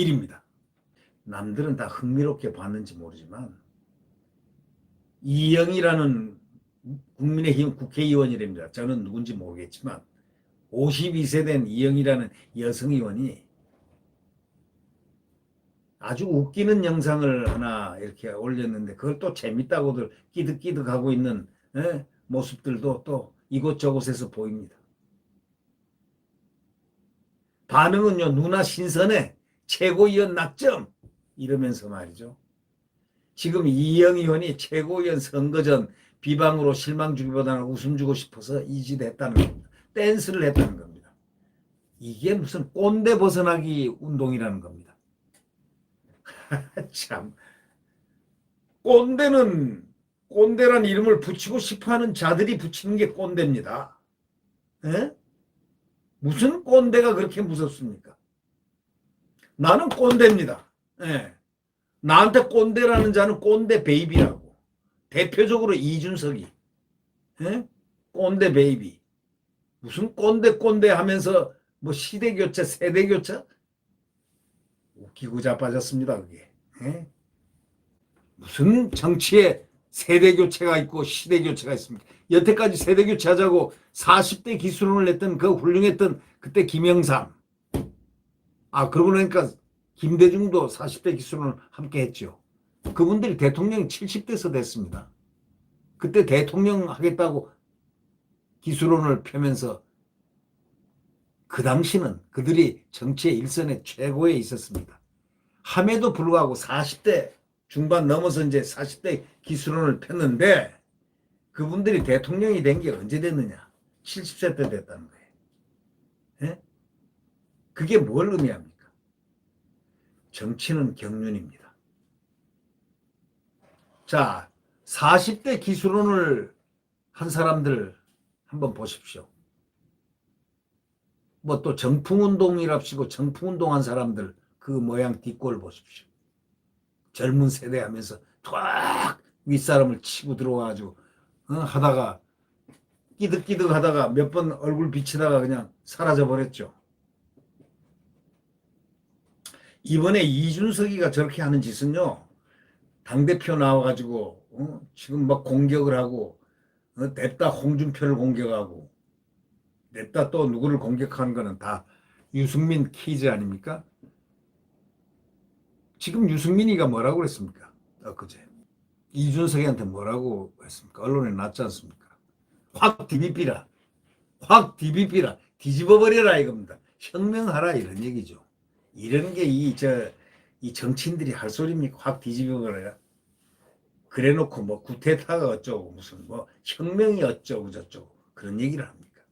일입니다. 남들은 다 흥미롭게 봤는지 모르지만 이영이라는 국민의힘 국회의원이랍니다. 저는 누군지 모르겠지만 52세 된 이영이라는 여성의원이 아주 웃기는 영상을 하나 이렇게 올렸는데 그걸 또 재밌다고들 끼득끼득하고 있는 모습들도 또 이곳저곳에서 보입니다. 반응은요, 누나 신선해, 최고위원 낙점 이러면서 말이죠. 지금 이영 의원이 최고위원 선거 전 비방으로 실망 주기보다는 웃음 주고 싶어서 이짓했다는 겁니다. 댄스를 했다는 겁니다. 이게 무슨 꼰대 벗어나기 운동이라는 겁니다. 참, 꼰대는 꼰대란 이름을 붙이고 싶어하는 자들이 붙이는 게 꼰대입니다. 에? 무슨 꼰대가 그렇게 무섭습니까? 나는 꼰대입니다. 예. 나한테 꼰대라는 자는 꼰대 베이비라고. 대표적으로 이준석이. 예? 꼰대 베이비. 무슨 꼰대 하면서 뭐 시대교체, 세대교체? 웃기고 자빠졌습니다, 그게. 예? 무슨 정치에 세대교체가 있고 시대교체가 있습니까? 여태까지 세대교체 하자고 40대 기술론을 냈던 그 훌륭했던 그때 김영삼. 그러고 나니까 김대중도 40대 기술론을 함께 했죠. 그분들이 대통령이 70대서 됐습니다. 그때 대통령 하겠다고 기술론을 펴면서 그 당시는 그들이 정치의 일선에 최고에 있었습니다. 함에도 불구하고 40대 중반 넘어서 이제 40대 기술론을 폈는데 그분들이 대통령이 된 게 언제 됐느냐? 70세 때 됐다는 거예요. 예? 그게 뭘 의미합니까? 정치는 경륜입니다. 자, 40대 기술론을 한 사람들 한번 보십시오. 뭐 또 정풍운동이랍시고 정풍운동한 사람들 그 모양 뒷꼴 보십시오. 젊은 세대 하면서 탁 윗사람을 치고 들어와가지고 하다가 끼득끼득 하다가 몇 번 얼굴 비치다가 그냥 사라져 버렸죠. 이번에 이준석이가 저렇게 하는 짓은요, 당대표 나와가지고 지금 막 공격을 하고 냅다 홍준표를 공격하고 냅다 또 누구를 공격하는 거는 다 유승민 키즈 아닙니까? 지금 유승민이가 뭐라고 그랬습니까? 엊그제 이준석이한테 뭐라고 했습니까? 언론에 났지 않습니까? 확 디비비라, 확 디비비라, 뒤집어버려라 이겁니다. 혁명하라 이런 얘기죠. 이런 게 이 정치인들이 할 소리입니까? 확 뒤집어버려라. 그래놓고 뭐 구테타가 어쩌고 무슨 뭐 혁명이 어쩌고 저쩌고 그런 얘기를 합니까?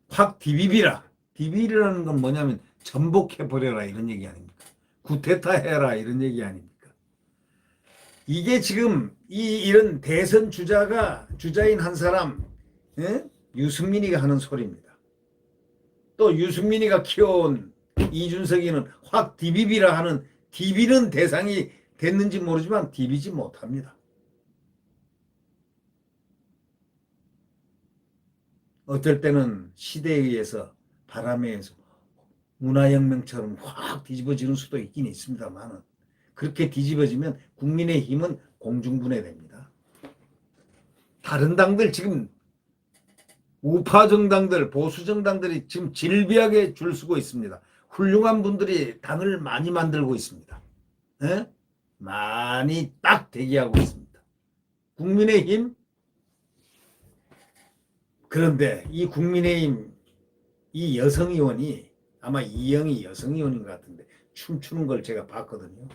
확 디비비라. 디비비라는 건 뭐냐면 전복해버려라 이런 얘기 아닙니까? 구테타 해라 이런 얘기 아닙니까? 이게 지금 이런 대선 주자인 한 사람 유승민이가 하는 소리입니다. 또 유승민이가 키워온 이준석이는 확 디비비라 하는 디비는 대상이 됐는지 모르지만 디비지 못합니다. 어떨 때는 시대에 의해서 바람에 의해서 문화혁명처럼 확 뒤집어지는 수도 있긴 있습니다만 그렇게 뒤집어지면 국민의힘은 공중분해됩니다. 다른 당들 지금 우파 정당들 보수 정당들이 지금 질비하게 줄 서고 있습니다. 훌륭한 분들이 당을 많이 만들고 있습니다. 에? 많이 딱 대기하고 있습니다. 국민의힘 그런데 이 국민의힘 이 여성의원이 아마 이영이 여성의원인 것 같은데 춤추는 걸 제가 봤거든요.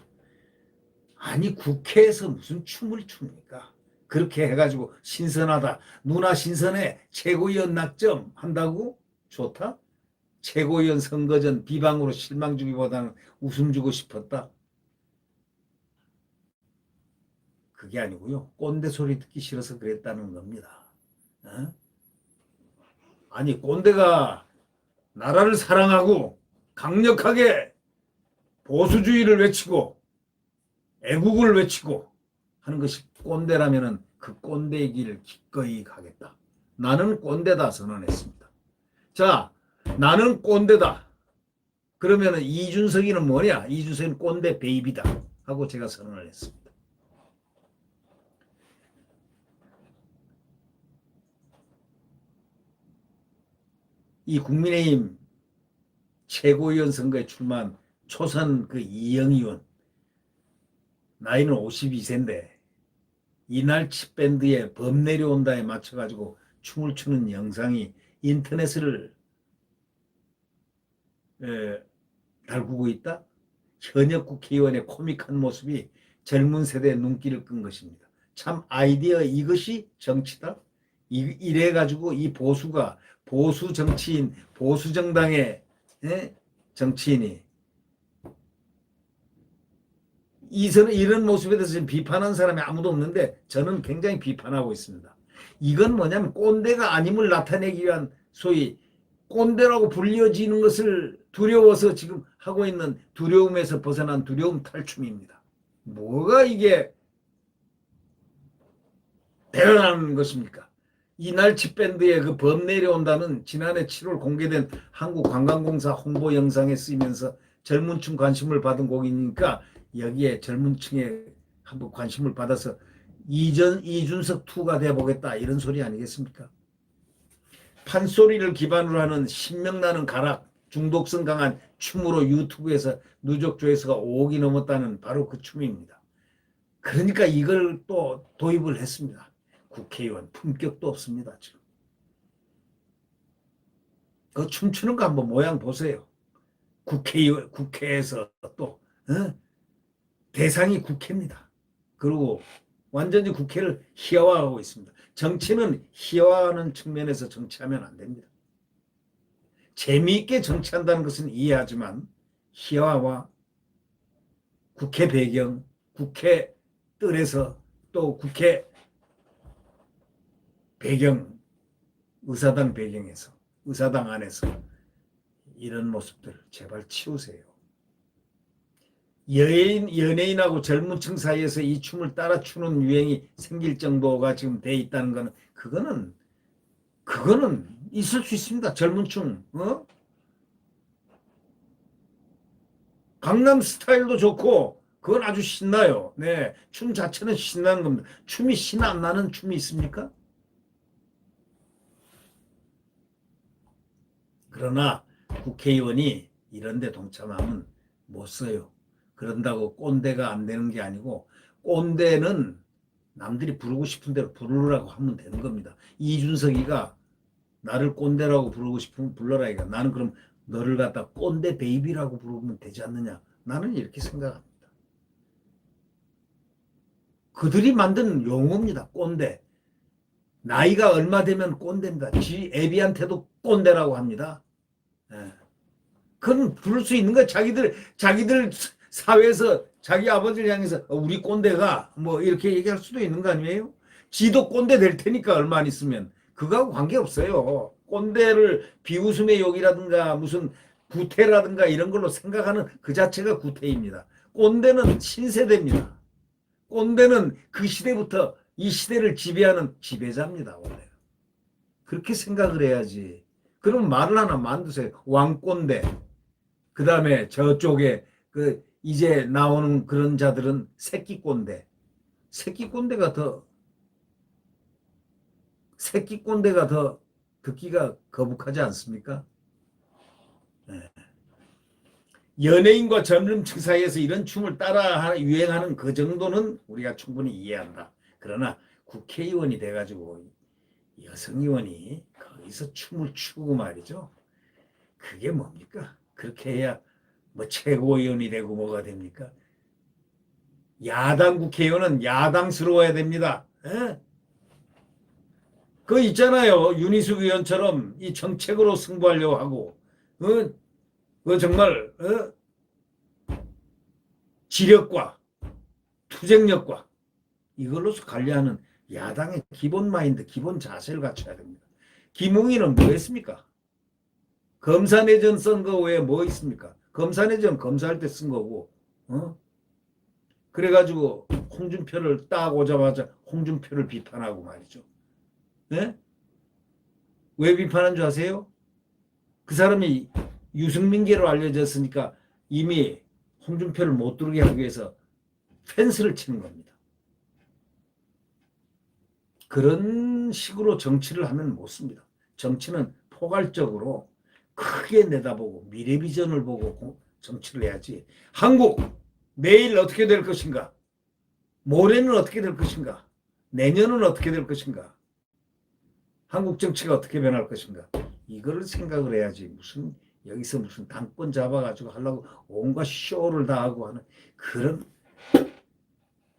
아니 국회에서 무슨 춤을 춥니까? 그렇게 해가지고 신선하다. 누나 신선해. 최고위원 낙점 한다고? 좋다? 최고위원 선거 전 비방으로 실망 주기보다는 웃음 주고 싶었다. 그게 아니고요. 꼰대 소리 듣기 싫어서 그랬다는 겁니다. 어? 아니 꼰대가 나라를 사랑하고 강력하게 보수주의를 외치고 애국을 외치고 하는 것이 꼰대라면 그 꼰대의 길을 기꺼이 가겠다. 나는 꼰대다 선언했습니다. 자, 나는 꼰대다. 그러면은 이준석이는 뭐냐? 이준석이는 꼰대 베이비다 하고 제가 선언을 했습니다. 이 국민의힘 최고위원 선거에 출마한 초선 그 이영 의원, 나이는 52세인데 이날치 밴드의 범 내려온다에 맞춰가지고 춤을 추는 영상이 인터넷을 달구고 있다. 현역 국회의원의 코믹한 모습이 젊은 세대의 눈길을 끈 것입니다. 참 아이디어, 이것이 정치다. 이래가지고 이 보수가, 보수 정치인, 보수 정당의 정치인이 이런 모습에 대해서 지금 비판하는 사람이 아무도 없는데 저는 굉장히 비판하고 있습니다. 이건 뭐냐면 꼰대가 아님을 나타내기 위한 소위 꼰대라고 불려지는 것을 두려워서 지금 하고 있는 두려움에서 벗어난 두려움 탈춤입니다. 뭐가 이게 대단한 것입니까? 이날치 밴드의 그 범 내려온다는 지난해 7월 공개된 한국관광공사 홍보 영상에 쓰이면서 젊은 층 관심을 받은 곡이니까 여기에 젊은 층에 한번 관심을 받아서 이준석 2가 돼보겠다 이런 소리 아니겠습니까? 판소리를 기반으로 하는 신명나는 가락, 중독성 강한 춤으로 유튜브에서 누적 조회수가 5억이 넘었다는 바로 그 춤입니다. 그러니까 이걸 또 도입을 했습니다. 국회의원 품격도 없습니다. 지금 그 춤추는 거 한번 모양 보세요. 국회에서 또 대상이 국회입니다. 그리고 완전히 국회를 희화화하고 있습니다. 정치는 희화화하는 측면에서 정치하면 안 됩니다. 재미있게 정치한다는 것은 이해하지만 희화화, 국회 배경, 국회 뜰에서 또 국회 배경, 의사당 배경에서, 의사당 안에서 이런 모습들 제발 치우세요. 연예인하고 젊은 층 사이에서 이 춤을 따라 추는 유행이 생길 정도가 지금 돼 있다는 거는 그거는 있을 수 있습니다. 젊은 층, 강남 스타일도 좋고 그건 아주 신나요. 네, 춤 자체는 신나는 겁니다. 춤이 신 안 나는 춤이 있습니까? 그러나 국회의원이 이런 데 동참하면 못 써요. 그런다고 꼰대가 안 되는 게 아니고 꼰대는 남들이 부르고 싶은 대로 부르라고 하면 되는 겁니다. 이준석이가 나를 꼰대라고 부르고 싶으면 불러라 이가. 나는 그럼 너를 갖다 꼰대 베이비라고 부르면 되지 않느냐. 나는 이렇게 생각합니다. 그들이 만든 용어입니다. 꼰대. 나이가 얼마 되면 꼰대입니다. 지 애비한테도 꼰대라고 합니다. 예. 그건 부를 수 있는 거야. 자기들 사회에서 자기 아버지를 향해서 우리 꼰대가 뭐 이렇게 얘기할 수도 있는 거 아니에요? 지도 꼰대 될 테니까 얼마 안 있으면. 그거하고 관계없어요. 꼰대를 비웃음의 욕이라든가 무슨 구태라든가 이런 걸로 생각하는 그 자체가 구태입니다. 꼰대는 신세대입니다. 꼰대는 그 시대부터 이 시대를 지배하는 지배자입니다. 원래. 그렇게 생각을 해야지. 그럼 말을 하나 만드세요. 왕꼰대. 그 다음에 저쪽에 그 이제 나오는 그런 자들은 새끼꼰대. 새끼꼰대가 더 듣기가 거북하지 않습니까? 네. 연예인과 젊은층 사이에서 이런 춤을 따라 유행하는 그 정도는 우리가 충분히 이해한다. 그러나 국회의원이 돼가지고 여성의원이 거기서 춤을 추고 말이죠. 그게 뭡니까? 그렇게 해야 뭐 최고위원이 되고 뭐가 됩니까? 야당 국회의원은 야당스러워야 됩니다. 에? 그 있잖아요. 윤희숙 의원처럼 이 정책으로 승부하려고 하고 그 정말 지력과 투쟁력과 이걸로서 관리하는 야당의 기본 마인드, 기본 자세를 갖춰야 됩니다. 김웅희는 뭐 했습니까? 검사내전 쓴 거 외에 뭐 있습니까? 검사내전 검사할 때 쓴 거고, 그래가지고 홍준표를 딱 오자마자 홍준표를 비판하고 말이죠. 네? 왜 비판한 줄 아세요? 그 사람이 유승민계로 알려졌으니까 이미 홍준표를 못 들게 하기 위해서 펜스를 치는 겁니다. 그런 식으로 정치를 하면 못 씁니다. 정치는 포괄적으로 크게 내다보고 미래 비전을 보고 정치를 해야지. 한국 내일 어떻게 될 것인가? 모레는 어떻게 될 것인가? 내년은 어떻게 될 것인가? 한국 정치가 어떻게 변할 것인가? 이거를 생각을 해야지. 무슨 여기서 무슨 당권 잡아가지고 하려고 온갖 쇼를 다 하고 하는 그런.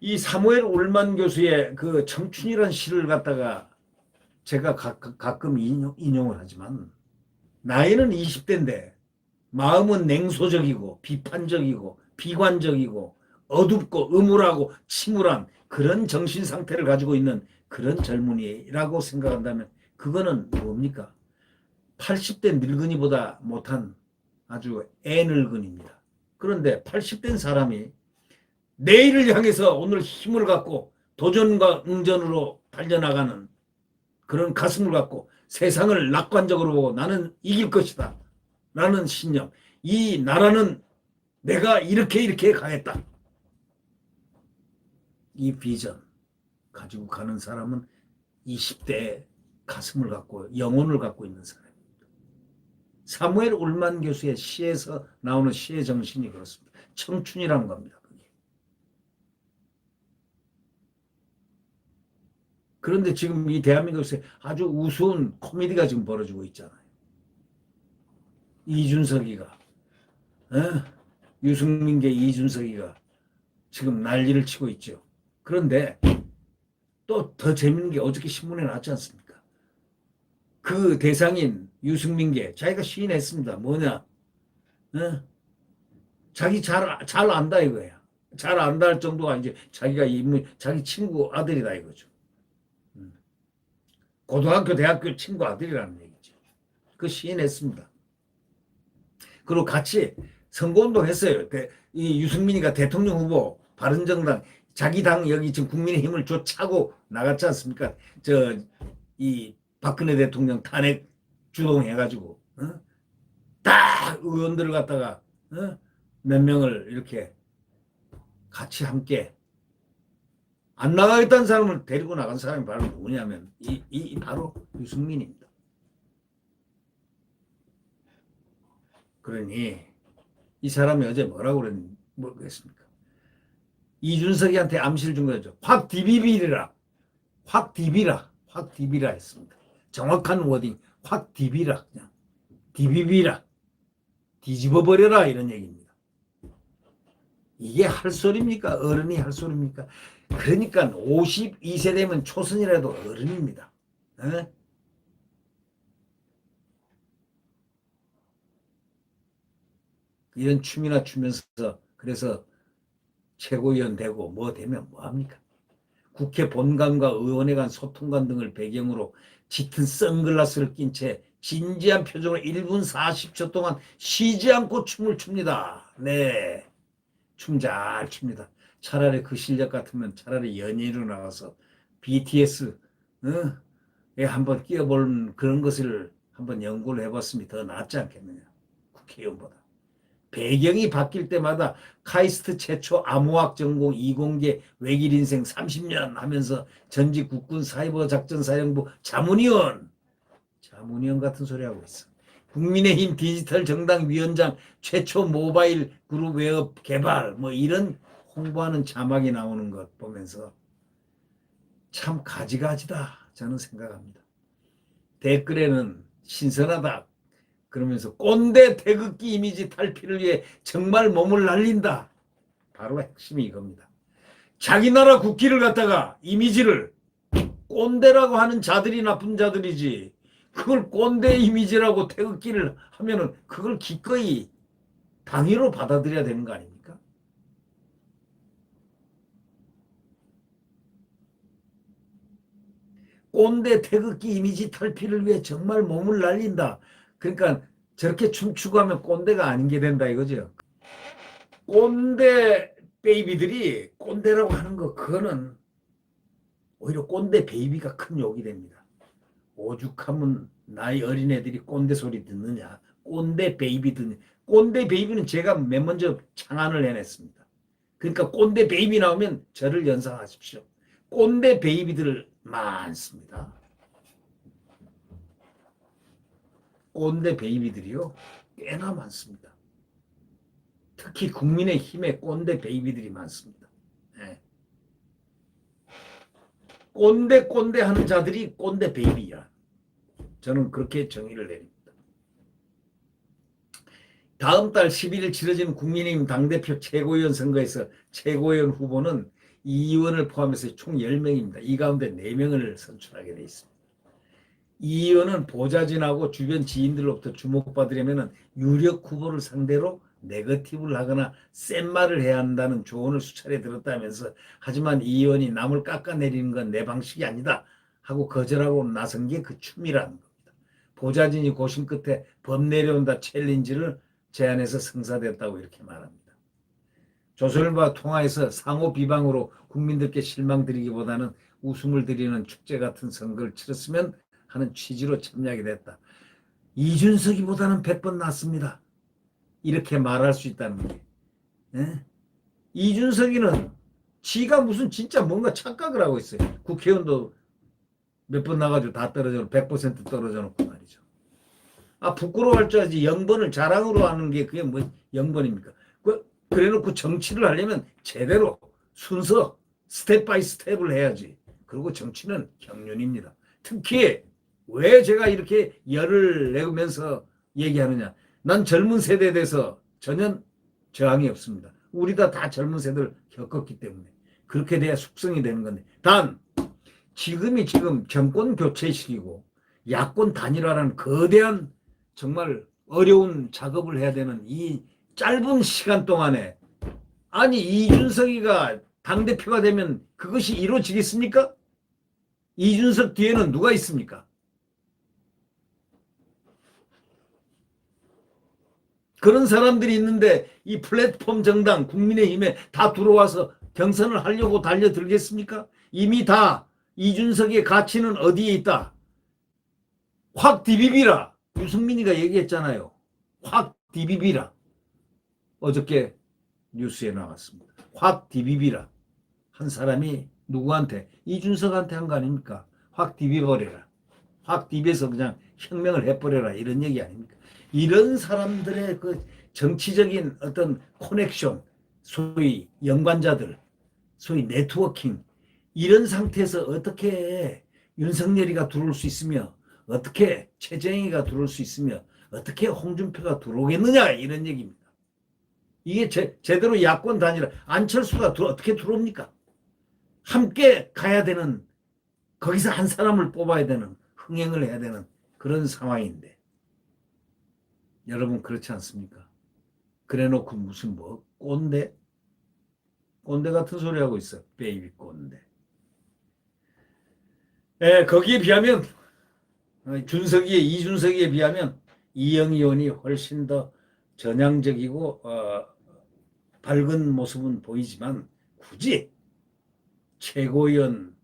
이 사무엘 울만 교수의 그 청춘이란 시를 갖다가 제가 가끔 인용을 하지만, 나이는 20대인데 마음은 냉소적이고 비판적이고 비관적이고 어둡고 음울하고 침울한 그런 정신 상태를 가지고 있는 그런 젊은이라고 생각한다면 그거는 뭡니까? 80대 늙은이보다 못한 아주 애늙은입니다. 그런데 80된 사람이 내일을 향해서 오늘 힘을 갖고 도전과 응전으로 달려나가는 그런 가슴을 갖고 세상을 낙관적으로 보고 나는 이길 것이다 라는 신념, 이 나라는 내가 이렇게 가겠다, 이 비전 가지고 가는 사람은 20대의 가슴을 갖고 영혼을 갖고 있는 사람입니다. 사무엘 울만 교수의 시에서 나오는 시의 정신이 그렇습니다. 청춘이란 겁니다. 그런데 지금 이 대한민국에서 아주 우스운 코미디가 지금 벌어지고 있잖아요. 이준석이가, 유승민계 이준석이가 지금 난리를 치고 있죠. 그런데 또 더 재밌는 게 어저께 신문에 나왔지 않습니까? 그 대상인 유승민계 자기가 시인했습니다. 뭐냐? 자기 잘 안다 이거야. 잘 안다 할 정도가 이제 자기가 자기 친구 아들이다 이거죠. 고등학교, 대학교 친구 아들이라는 얘기죠. 그 시인했습니다. 그리고 같이 선거운동 했어요. 이 유승민이가 대통령 후보, 바른정당, 자기 당 여기 지금 국민의힘을 쫓아고 나갔지 않습니까? 이 박근혜 대통령 탄핵 주동해가지고, 딱 의원들을 갖다가, 몇 명을 이렇게 같이 함께 안 나가겠다는 사람을 데리고 나간 사람이 바로 누구냐면 바로 유승민입니다. 그러니 이 사람이 어제 뭐라고 그랬습니까? 이준석이한테 암시를 준 거죠. 확 디비비라, 확 디비라 했습니다. 정확한 워딩, 확 디비라, 그냥 디비비라, 뒤집어버려라 이런 얘기입니다. 이게 할 소리입니까? 어른이 할 소리입니까? 그러니까 52세 되면 초선이라도 어른입니다. 이런 춤이나 추면서 그래서 최고위원 되고 뭐 되면 뭐합니까? 국회 본관과 의원회관 소통관 등을 배경으로 짙은 선글라스를 낀 채 진지한 표정으로 1분 40초 동안 쉬지 않고 춤을 춥니다. 네, 춤 잘 춥니다. 차라리 그 실력 같으면 차라리 연예인으로 나가서 BTS에 한번 끼어보는 그런 것을 한번 연구를 해봤으면 더 낫지 않겠느냐. 국회의원보다. 배경이 바뀔 때마다 카이스트 최초 암호학 전공 이공계 외길 인생 30년 하면서 전직 국군 사이버 작전 사령부 자문위원 같은 소리 하고 있어. 국민의힘 디지털 정당 위원장 최초 모바일 그룹 웨업 개발 뭐 이런 홍보하는 자막이 나오는 것 보면서 참 가지가지다 저는 생각합니다. 댓글에는 신선하다 그러면서 꼰대 태극기 이미지 탈피를 위해 정말 몸을 날린다. 바로 핵심이 이겁니다. 자기 나라 국기를 갖다가 이미지를 꼰대라고 하는 자들이 나쁜 자들이지, 그걸 꼰대 이미지라고 태극기를 하면은 그걸 기꺼이 당위로 받아들여야 되는 거 아닙니까? 꼰대 태극기 이미지 탈피를 위해 정말 몸을 날린다. 그러니까 저렇게 춤추고 하면 꼰대가 아닌 게 된다 이거죠. 꼰대 베이비들이 꼰대라고 하는 거 그거는 오히려 꼰대 베이비가 큰 욕이 됩니다. 오죽하면 나이 어린 애들이 꼰대 소리 듣느냐. 꼰대 베이비들. 꼰대 베이비는 제가 맨 먼저 창안을 해냈습니다. 그러니까 꼰대 베이비 나오면 저를 연상하십시오. 꼰대 베이비들 많습니다. 꼰대 베이비들이요 꽤나 많습니다. 특히 국민의힘에 꼰대 베이비들이 많습니다. 네. 꼰대 하는 자들이 꼰대 베이비야. 저는 그렇게 정의를 내립니다. 다음 달 11일 치러지는 국민의힘 당대표 최고위원 선거에서 최고위원 후보는 이 의원을 포함해서 총 10명입니다. 이 가운데 4명을 선출하게 돼 있습니다. 이 의원은 보좌진하고 주변 지인들로부터 주목받으려면 유력 후보를 상대로 네거티브를 하거나 센 말을 해야 한다는 조언을 수차례 들었다면서 하지만 이 의원이 남을 깎아내리는 건 내 방식이 아니다 하고 거절하고 나선 게 그 춤이라는 겁니다. 보좌진이 고심 끝에 법 내려온다 챌린지를 제안해서 성사됐다고 이렇게 말합니다. 조선일보와 통화에서 상호 비방으로 국민들께 실망 드리기보다는 웃음을 드리는 축제 같은 선거를 치렀으면 하는 취지로 참여하게 됐다. 이준석이보다는 100번 낫습니다. 이렇게 말할 수 있다는 게. 예? 이준석이는 지가 무슨 진짜 뭔가 착각을 하고 있어요. 국회의원도 몇 번 나가지고 다 떨어져 100% 떨어져 놓고 말이죠. 아 부끄러워할 줄 알지 0번을 자랑으로 하는 게 그게 뭐 0번입니까? 그래놓고 정치를 하려면 제대로 순서 스텝 바이 스텝을 해야지. 그리고 정치는 경륜입니다. 특히 왜 제가 이렇게 열을 내면서 얘기하느냐. 난 젊은 세대에 대해서 전혀 저항이 없습니다. 우리 다 젊은 세대를 겪었기 때문에 그렇게 돼야 숙성이 되는 건데 단 지금 정권 교체 시기고 야권 단일화라는 거대한 정말 어려운 작업을 해야 되는 이 짧은 시간 동안에 아니 이준석이가 당대표가 되면 그것이 이루어지겠습니까? 이준석 뒤에는 누가 있습니까? 그런 사람들이 있는데 이 플랫폼 정당 국민의힘에 다 들어와서 경선을 하려고 달려들겠습니까? 이미 다 이준석의 가치는 어디에 있다. 확 디비비라. 유승민이가 얘기했잖아요. 확 디비비라. 어저께 뉴스에 나왔습니다. 확 디비비라. 한 사람이 누구한테? 이준석한테 한 거 아닙니까? 확 디비버려라. 확 디비에서 그냥 혁명을 해버려라. 이런 얘기 아닙니까? 이런 사람들의 그 정치적인 어떤 커넥션, 소위 연관자들, 소위 네트워킹, 이런 상태에서 어떻게 윤석열이가 들어올 수 있으며 어떻게 최재형이가 들어올 수 있으며 어떻게 홍준표가 들어오겠느냐 이런 얘기입니다. 이게 제대로 야권 단일화 안철수가 어떻게 들어옵니까? 함께 가야 되는 거기서 한 사람을 뽑아야 되는 흥행을 해야 되는 그런 상황인데 여러분 그렇지 않습니까? 그래놓고 무슨 뭐 꼰대 같은 소리 하고 있어. 베이비 꼰대. 예, 거기에 비하면 이준석이에 비하면 이영희 의원이 훨씬 더 전향적이고 밝은 모습은 보이지만 굳이 최고위원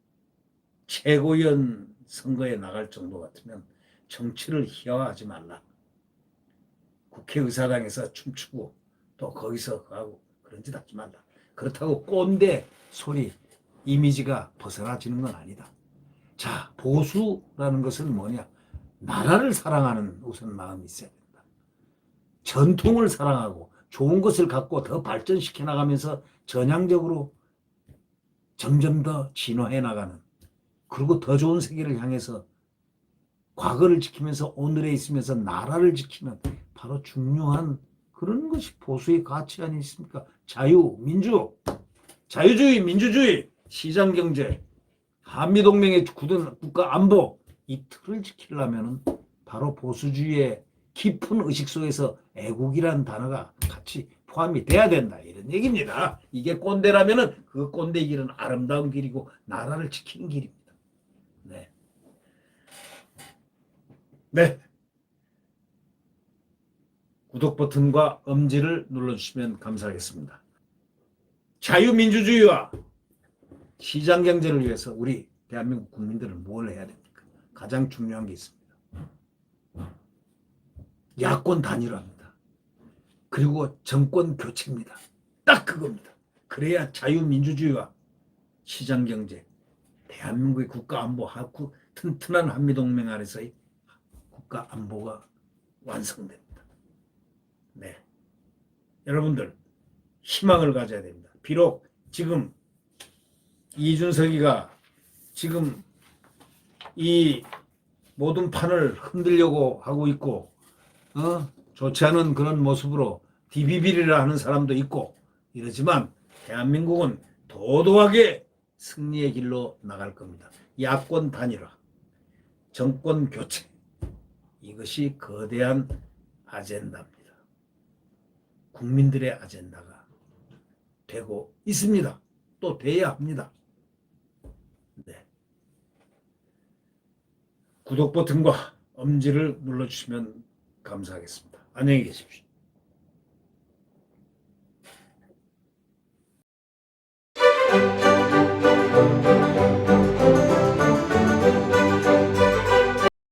선거에 나갈 정도 같으면 정치를 희화화하지 말라. 국회의사당에서 춤추고 또 거기서 하고 그런 짓 하지 말라. 그렇다고 꼰대 소리 이미지가 벗어나지는 건 아니다. 자, 보수라는 것은 뭐냐? 나라를 사랑하는 우선 마음이 있어야 된다. 전통을 사랑하고 좋은 것을 갖고 더 발전시켜 나가면서 전향적으로 점점 더 진화해 나가는 그리고 더 좋은 세계를 향해서 과거를 지키면서 오늘에 있으면서 나라를 지키는 바로 중요한 그런 것이 보수의 가치 아니십니까? 자유, 민주, 자유주의, 민주주의, 시장경제, 한미동맹의 굳은 국가 안보 이 틀을 지키려면 바로 보수주의의 깊은 의식 속에서 애국이라는 단어가 같이 포함이 돼야 된다 이런 얘기입니다. 이게 꼰대라면 그 꼰대의 길은 아름다운 길이고 나라를 지키는 길입니다. 네. 네. 구독 버튼과 엄지를 눌러주시면 감사하겠습니다. 자유민주주의와 시장경제를 위해서 우리 대한민국 국민들은 뭘 해야 됩니까? 가장 중요한 게 있습니다. 야권 단일화입니다. 그리고 정권 교체입니다. 딱 그겁니다. 그래야 자유민주주의와 시장경제, 대한민국의 국가안보, 튼튼한 한미동맹 안에서의 국가안보가 완성됩니다. 네, 여러분들 희망을 가져야 됩니다. 비록 지금 이준석이가 지금 이 모든 판을 흔들려고 하고 있고 좋지 않은 그런 모습으로 디비비리라 하는 사람도 있고 이러지만 대한민국은 도도하게 승리의 길로 나갈 겁니다. 야권 단일화, 정권 교체, 이것이 거대한 아젠다입니다. 국민들의 아젠다가 되고 있습니다. 또 돼야 합니다. 네. 구독 버튼과 엄지를 눌러주시면 감사하겠습니다. 안녕히 계십시오.